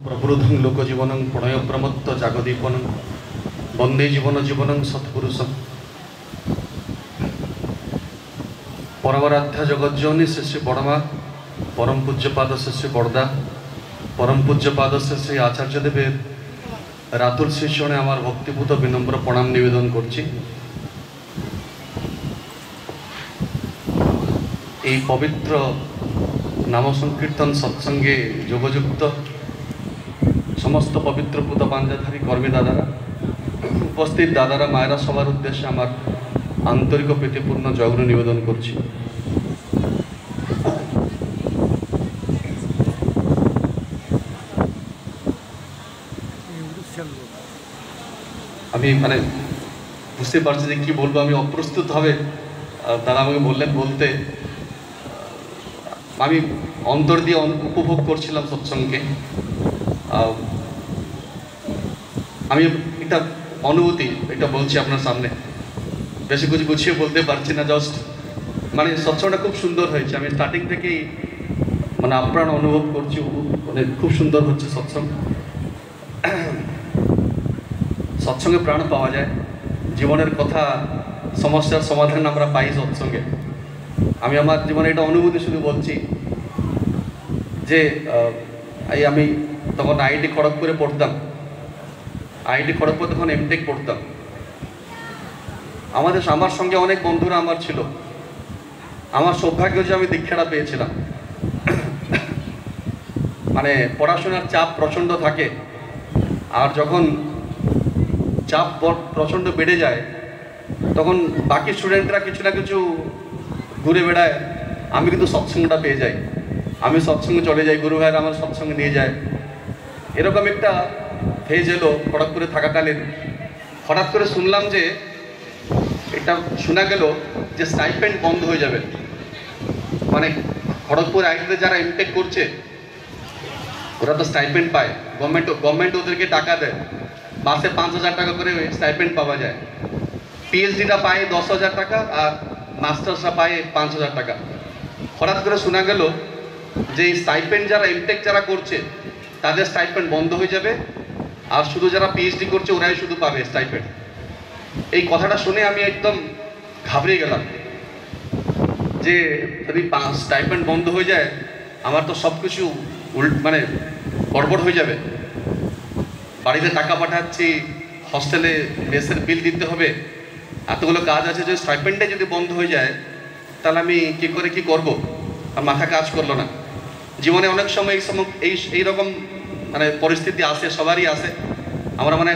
प्रबुद्धं लोकजीवनं प्रणयप्रमत्त जागदीपनं वंदे जीवनं सत्पुरुषं परमराध्या जगज्जननी श्री श्री बड़मा परम पूज्यपाद श्री श्री बड़दा परम पूज्यपाद श्री श्री आचार्य देवेर रातुल शिष्यने आमार भक्तिपूत विनम्र प्रणाम निवेदन करछि। এই पवित्र नाम संकीर्तन सत्संगे যোগযুক্ত समस्त पवित्र पूत पांजाधारी कर्मी दादारा उपस्थित दादारा मायरा सबार उद्देश्य आमार आंतरिक प्रीतिपूर्ण जयगुरु निवेदन करछि। আমি মানে বুঝতে পারছি যে কি বলবো, আমি অপ্রস্তুত হবে। দাদা আমাকে বললেন বলতে, আমি অন্তর দিয়ে উপভোগ করছিলাম সৎসঙ্গে। আমি এটা অনুভূতি এটা বলছি আপনার সামনে, বেশি কিছু গুছিয়ে বলতে পারছি না। জাস্ট মানে সৎসঙ্গটা খুব সুন্দর হয়েছে। আমি স্টার্টিং থেকেই মানে আপ্রাণ অনুভব করছি, মানে খুব সুন্দর হচ্ছে সৎসঙ্গ। সৎসঙ্গে প্রাণ পাওয়া যায়, জীবনের কথা সমস্যার সমাধান আমরা পাই সৎসঙ্গে। আমি আমার জীবনে এটা অনুভূতি শুধু বলছি যে আমি তখন আইআইটি খড়গপুরে পড়তাম। আইআইটি খড়গপুরে তখন এমটেক পড়তাম। আমার সঙ্গে অনেক বন্ধুরা আমার ছিল। আমার সৌভাগ্য যে আমি দীক্ষাটা পেয়েছিলাম। মানে পড়াশোনার চাপ প্রচণ্ড থাকে, আর যখন চাপ প্রচণ্ড বেড়ে যায় তখন বাকি স্টুডেন্টরা কিছু না কিছু ঘুরে বেড়ায়, আমি কিন্তু সৎসঙ্গটা পেয়ে যাই। আমি সৎসঙ্গে চলে যাই, গুরু ভাইয়েরা আমার সৎসঙ্গে নিয়ে যায়। এরকম একটা ফেজ এলো খড়গপুরে থাকাকালীন। হঠাৎ করে শুনলাম যে এটা শোনা গেল যে স্টাইপেন্ড বন্ধ হয়ে যাবে। মানে খড়গপুর আইটিতে যারা এমটেক করছে ওরা তো স্টাইপেন্ড পায়, গভর্নমেন্ট ওদেরকে টাকা দেয়, মাসে 5,000 টাকা করে স্টাইপেন্ড পাওয়া যায়। পিএইচডিটা পায় 10,000 টাকা, আর মাস্টার্সরা পায় 5,000 টাকা। হঠাৎ করে শোনা গেল যে স্টাইপেন্ড যারা এমটেক যারা করছে তাদের স্টাইপেন্ড বন্ধ হয়ে যাবে, আর শুধু যারা পিএইচডি করছে ওরাই শুধু পাবে স্টাইপেন্ড। এই কথাটা শুনে আমি একদম ঘাবড়ে গেলাম যে যদি স্টাইপেন্ড বন্ধ হয়ে যায় আমার তো সব কিছু মানে গড়বড় হয়ে যাবে। বাড়িতে টাকা পাঠাচ্ছি, হস্টেলে মেসের বিল দিতে হবে, এতগুলো কাজ আছে। যে স্টাইপেন্ডে যদি বন্ধ হয়ে যায় তাহলে আমি কী করে কি করব, আর মাথা কাজ করলো না। জীবনে অনেক সময় এই রকম মানে পরিস্থিতি আসে, সবারই আসে। আমরা মানে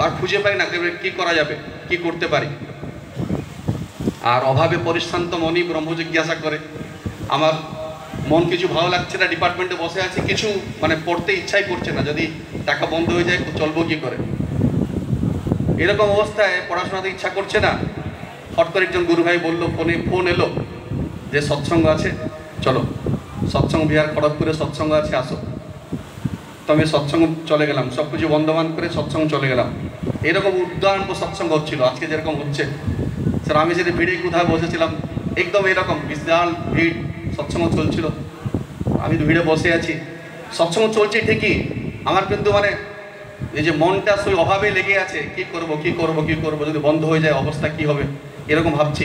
আর খুঁজে পাই না কী করা যাবে, কি করতে পারি। আর অভাবে পরিশ্রান্ত মনই ব্রহ্ম জিজ্ঞাসা করে। আমার মন কিছু ভালো লাগছে না, ডিপার্টমেন্টে বসে আছে, কিছু মানে পড়তে ইচ্ছাই করছে না। যদি টাকা বন্ধ হয়ে যায় চলবো কী করে। এরকম অবস্থায় পড়াশোনাতে ইচ্ছা করছে না। হঠাৎ করে একজন গুরু ভাই বললো, ফোন এলো যে সৎসঙ্গ আছে, চলো সৎসঙ্গ বিহার খড়গপুরে সৎসঙ্গ আছে, আসো। তো আমি সৎসঙ্গ চলে গেলাম, সব কিছু বন্ধবান করে সৎসঙ্গ চলে গেলাম। এরকম উদ্যান সৎসঙ্গ হচ্ছিল আজকে যেরকম হচ্ছে। স্যার আমি যদি ভিড়ে কোথায় বসেছিলাম একদম এরকম বিশাল ভিড়, সৎসঙ্গ চলছিল। আমি ভিড়ে বসে আছি, সৎসঙ্গ চলছে ঠিকই, আমার কিন্তু মানে এই যে মনটা সেই অভাবে লেগে আছে, কি করব কি করব কি করব, যদি বন্ধ হয়ে যায় অবস্থা কি হবে এরকম ভাবছি।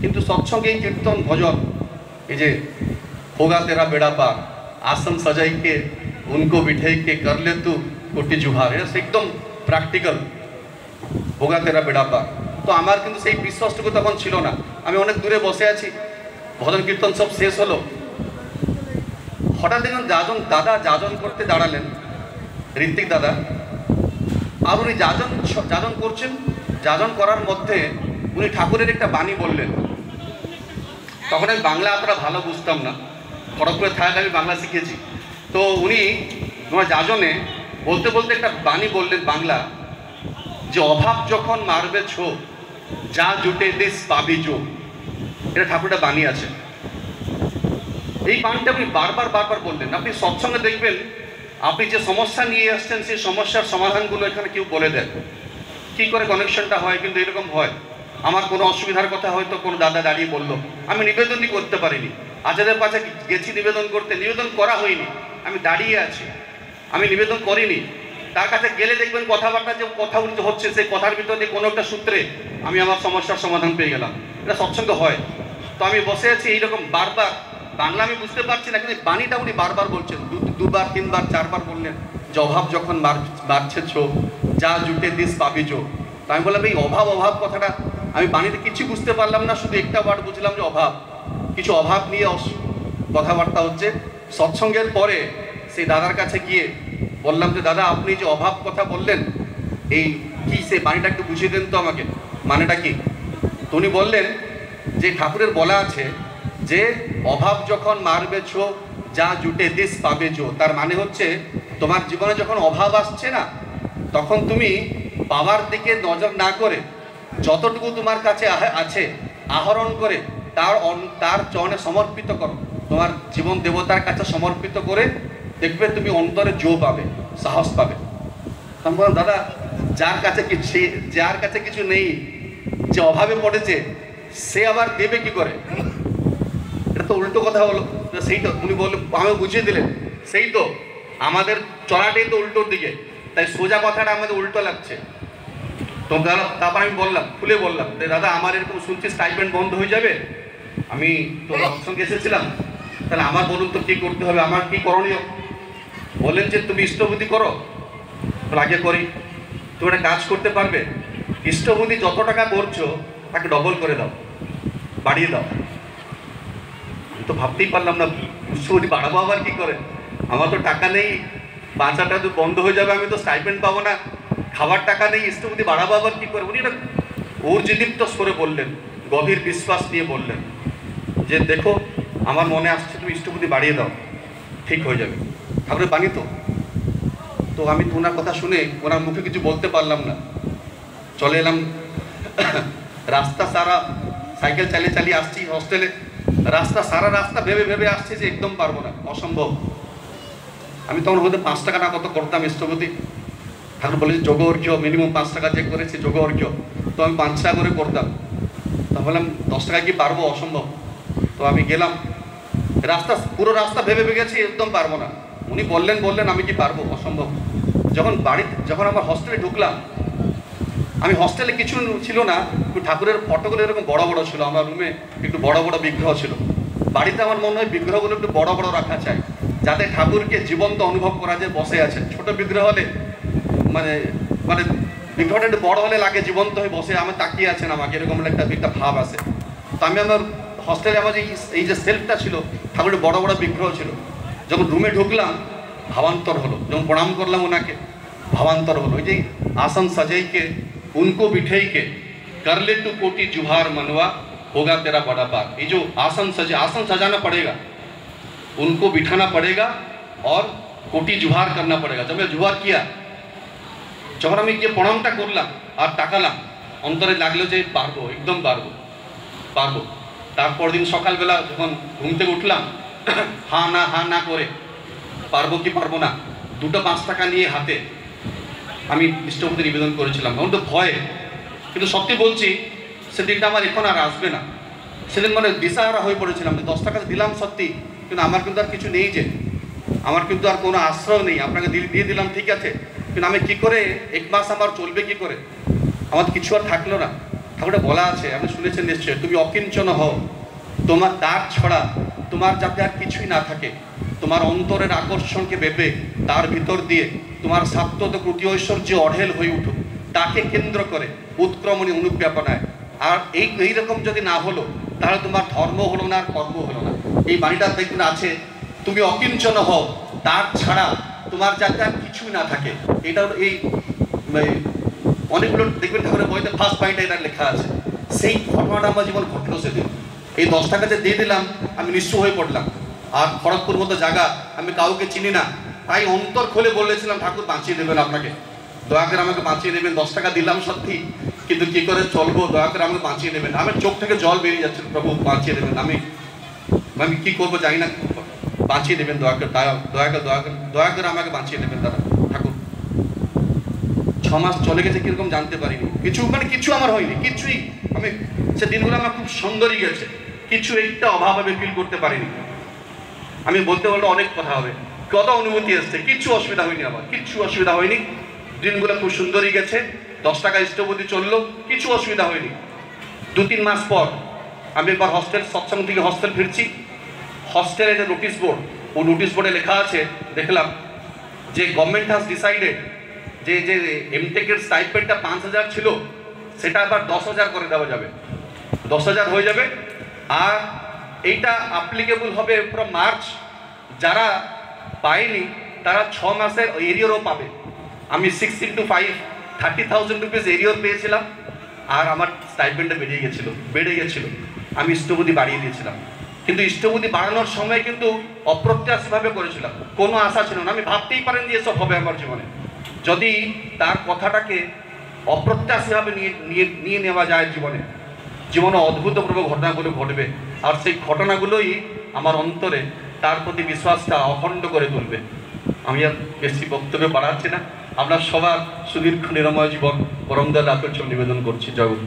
কিন্তু সৎসঙ্গে এই কীর্তন ভজন, এই যে হোগা তেরা বেড়া পার, আসন সাজাইকে উনকো বিঠাইকে করলে তু কোটি জুহার, এটা একদম প্র্যাকটিক্যাল। হোগা তেরা বেড়া পার। তো আমার কিন্তু সেই বিশ্বাসটুকু তখন ছিল না। আমি অনেক দূরে বসে আছি, ভজন কীর্তন সব শেষ হলো। হঠাৎ একজন দাদা যাজন করতে দাঁড়ালেন, ঋত্বিক দাদা। আর উনি যাজন করছেন, যাজন করার মধ্যে উনি ঠাকুরের একটা বাণী বললেন। তখন আমি বাংলা এতটা ভালো বুঝতাম না, খড়গপুরে থাকায় আমি বাংলা শিখেছি। তো উনি তোমার যাজনে বলতে বলতে একটা বাণী বললেন বাংলা, যে অভাব যখন মারবে ছো, যা জুটে দিস পাবি জো। এটা ঠাকুরটা বাণী আছে। এই বাণীটা আপনি বারবার বললেন। আপনি সৎসঙ্গে দেখবেন আপনি যে সমস্যা নিয়ে আসছেন সেই সমস্যার সমাধানগুলো এখানে কেউ বলে দেন, কী করে কানেকশনটা হয়। কিন্তু এরকম হয়, আমার কোনো অসুবিধার কথা হয়তো কোনো দাদা দাঁড়িয়ে বললো, আমি নিবেদনই করতে পারিনি। আচার্যের কাছে গেছি নিবেদন করতে, নিবেদন করা হয়নি, আমি দাঁড়িয়ে আছি। আমি নিবেদন করিনি। তার কাছে গেলে দেখবেন কথাবার্তা যে কথা হচ্ছে, সেই কথার ভিতরে কোনো একটা সূত্রে আমি আমার সমস্যার সমাধান পেয়ে গেলাম। এটা সৎসঙ্গ হয়। তো আমি বসে আছি এইরকম বারবার, বাংলা আমি বুঝতে পারছি না, কিন্তু বাণীটা উনি বারবার বলছেন, দুবার তিনবার চারবার বললেন যে অভাব যখন বাড়ছেছ যা জুটে দিস পাবিজ। তো আমি বললাম এই অভাব অভাব কথাটা আমি বাণীতে কিছু বুঝতে পারলাম না, শুধু একটা ওয়ার্ড বুঝলাম যে অভাব, কিছু অভাব নিয়ে কথাবার্তা হচ্ছে। সৎসঙ্গের পরে সেই দাদার কাছে গিয়ে বললাম যে দাদা আপনি যে অভাব কথা বললেন এই কি, সে বাণীটা একটু বুঝিয়ে দেন তো আমাকে, মানেটা কি। তো উনি বললেন যে ঠাকুরের বলা আছে যে অভাব যখন মারবেছ যা জুটে দিস পাবেছ, তার মানে হচ্ছে তোমার জীবনে যখন অভাব আসছে না, তখন তুমি পাওয়ার দিকে নজর না করে যতটুকু তোমার কাছে আছে আহরণ করে তার চরণে সমর্পিত করো, তোমার জীবন দেবতার কাছে সমর্পিত করে দেখবে তুমি অন্তরে জো পাবে, সাহস পাবে। আমি বললাম দাদা যার কাছে কিছু নেই, যে অভাবে পড়েছে, সে আবার দেবে কি করে? এটা তো উল্টো কথা হলো। সেই তো উনি বললেন, আমি বুঝিয়ে দিলেন, সেই তো আমাদের চলাটাই তো উল্টোর দিকে, তাই সোজা কথাটা আমাদের উল্টো লাগছে। তো তারপর আমি বললাম, খুলে বললাম দাদা আমার এরকম শুনছি স্টাইপেন্ড বন্ধ হয়ে যাবে, আমি তো সঙ্গে এসেছিলাম, তাহলে আমার বলুন তো কী করতে হবে, আমার কী করণীয়? বললেন যে তুমি ইষ্টবুদ্ধি করো। আগে করি। তুমি একটা কাজ করতে পারবে, ইষ্টবুদ্ধি যত টাকা করছো তাকে ডবল করে দাও, বাড়িয়ে দাও। আমি তো ভাবতেই পারলাম না ইষ্টবুদ্ধি বাড়াবো আবার কী করে, আমার তো টাকা নেই, বাঁচাটা তো বন্ধ হয়ে যাবে, আমি তো স্টাইপেন্ড পাবো না, খাবার টাকা নেই, ইষ্টবুদ্ধি বাড়াবো আবার কী করে। উনি এটা ঊর্জিদীপ্ত স্বরে বললেন, গভীর বিশ্বাস নিয়ে বললেন যে দেখো আমার মনে আসছে তুমি ইষ্টবুদ্ধি বাড়িয়ে দাও, ঠিক হয়ে যাবে। ঠাকুরের বাণী তো। তো আমি তো ওনার কথা শুনে ওনার মুখে কিছু বলতে পারলাম না, চলে এলাম। রাস্তা সারা সাইকেল চালিয়ে চালিয়ে আসছি হস্টেলে, সারা রাস্তা ভেবে ভেবে আসছি যে একদম পারবো না, অসম্ভব। আমি তখন হয়তো 5 টাকা না কত করতাম ইষ্টপতি। ঠাকুর বলেছি যোগ অর্ঘ্য মিনিমাম 5 টাকা যে করেছি যোগ অর্ঘ্য, তো আমি 5 টাকা করে করতাম। তো বললাম 10 টাকা কি পারবো, অসম্ভব। তো আমি গেলাম, পুরো রাস্তা ভেবে ভেবে গেছি একদম পারবো না। উনি বললেন আমি কি পারবো, অসম্ভব। যখন আমার হস্টেলে ঢুকলাম, আমি হস্টেলে কিছু ছিল না, ঠাকুরের ফটোগুলো এরকম বড় বড় ছিল, আমার রুমে একটু বড় বড় বিগ্রহ ছিল। বাড়িতে আমার মনে হয় বিগ্রহগুলো একটু বড় বড় রাখা চাই, যাতে ঠাকুরকে জীবন্ত অনুভব করা যায় বসে আছে। ছোট বিগ্রহ হলে মানে বিগ্রহটা একটু বড় হলে লাগে জীবন্ত হয়ে বসে আমার তাকিয়ে আছেন আমাকে, এরকম একটা ভাব আসে। তো আমি আমার হস্টেলে আমার এই যে সেলফটা ছিল, ঠাকুরের বড় বড় বিগ্রহ ছিল। যখন রুমে ঢুকলাম ভাবান্তর হলো, যখন প্রণাম করলাম ওনাকে ভাবান্তর হলো। ওই যে आसन सजाई के उनको बिठाई के कर ले तू कोटि जुहार मनवा होगा तेरा बड़ा पार। ये जो आसन सजाना पड़ेगा, उनको बिठाना पड़ेगा और कोटि जुहार करना पड़ेगा। जब मैं जुहार किया, যখন আমি গিয়ে প্রণামটা করলাম আর তাকালাম, অন্তরে লাগলো যে পারবো, একদম পারবো। তারপর দিন সকালবেলা যখন ঘুম থেকে উঠলাম, হা না করে পারবো কি পারবো না, 2টা 5 টাকা নিয়ে হাতে আমি ইষ্টপতি নিবেদন করেছিলাম। আমার তো ভয়ে, কিন্তু সত্যি বলছি সেদিনটা আমার এখন আর আসবে না। সেদিন দিশাহারা হয়ে পড়েছিলাম যে 10 টাকা দিলাম সত্যি, কিন্তু আমার কিন্তু আর কিছু নেই, যে আমার কিন্তু আর কোনো আশ্রয় নেই। আপনাকে দিয়ে দিলাম ঠিক আছে, কিন্তু আমি কী করে 1 মাস আমার চলবে কী করে, আমার কিছু আর থাকলো না। ঠাকুরটা বলা আছে, আপনি শুনেছেন নিশ্চয়, তুমি অকিঞ্চন হও, তোমার তার ছড়া তোমার যাতে আর কিছুই না থাকে, তোমার অন্তরের আকর্ষণকে ভেবে তার ভিতর দিয়ে তোমার সাত্ত্বত কৃতি ঐশ্বর্য অঢেল হয়ে উঠুক, তাকে কেন্দ্র করে উৎক্রমণী অনুব্যাপনায়। আর এইরকম যদি না হলো, তাহলে তোমার ধর্ম হলো না আর কর্ম হলো না। এই বাণীটা দেখবেন আছে, তুমি অকিঞ্চন হও, তার ছাড়া তোমার যাতে আর কিছুই না থাকে। এটা এই অনেকগুলো দেখবেন ঠাকুরের বইতে ফার্স্ট পয়েন্টে এটা লেখা আছে। সেই ঘটনাটা আমার জীবন ঘটলো সেদিন। এই 10 টাকা যে দিয়ে দিলাম, আমি নিঃস্ব হয়ে পড়লাম। আর খড়গপুর মতো জায়গা, আমি কাউকে চিনি না, তাই অন্তর খুলে বলেছিলাম ঠাকুর বাঁচিয়ে দেবেন আপনাকে, দয়া করে আমাকে বাঁচিয়ে দেবেন। 10 টাকা দিলাম সত্যি, কিন্তু কী করে চলবো, দয়া করে আমাকে বাঁচিয়ে দেবেন। আমার চোখ থেকে জল বেরিয়ে যাচ্ছে, প্রভু বাঁচিয়ে দেবেন, আমি কী করবো জানি না, বাঁচিয়ে দেবেন দয়া করে আমাকে বাঁচিয়ে দেবেন দাদা ঠাকুর। 6 মাস চলে গেছে কীরকম জানতে পারিনি, কিছু আমার হয়নি, কিছুই। আমি সে দিনগুলো আমার খুব সুন্দরই গেছে, কিছু একটা অভাব আমি ফিল করতে পারিনি। আমি বলতে অনেক কথা হবে, কত অনুভূতি এসছে, কিচ্ছু অসুবিধা হয়নি, আমার কিচ্ছু অসুবিধা হয়নি। দিনগুলো খুব সুন্দরই গেছে, 10 টাকা স্টোভবতী চললো, কিছু অসুবিধা হয়নি। 2-3 মাস পর আমি একবার হস্টেল, সৎসঙ্গ থেকে হস্টেল ফিরছি। হস্টেলে যে নোটিশ বোর্ড, ও নোটিশ বোর্ডে লেখা আছে, দেখলাম যে গভর্নমেন্ট হ্যাজ ডিসাইডেড যে যে এমটেকের স্টাইপেন্ডটা 5,000 ছিল, সেটা আবার 10,000 করে দেওয়া যাবে, 10,000 হয়ে যাবে। আর এইটা অ্যাপ্লিকেবল হবে ফ্রম মার্চ। যারা পায়নি তারা 6 মাসের এরিয়রও পাবে। আমি 6 × 5 30,000 রুপিস এরিয়র পেয়েছিলাম, আর আমার স্টাইপেন্ডটা বেড়ে গেছিলো। আমি স্টোভবতী বাড়িয়ে দিয়েছিলাম, কিন্তু স্টোভবতী বাড়ানোর সময় কিন্তু অপ্রত্যাশিতভাবে করেছিলাম, কোনো আশা ছিল না। আমি ভাবতেই পারেন যে এসব হবে আমার জীবনে। যদি তার কথাটাকে অপ্রত্যাশিতভাবে নিয়ে নেওয়া যায়, জীবনে অদ্ভুতপূর্ব ঘটনাগুলো ঘটবে, আর সেই ঘটনাগুলোই আমার অন্তরে তার প্রতি বিশ্বাসটা অখণ্ড করে তুলবে। আমি আর বেশি বক্তব্য বাড়াচ্ছি না। আপনার সবার সুদীর্ঘ নিরাময় জীবন পরম দয়াল ঠাকুর নিবেদন করছি। জয় গুরু।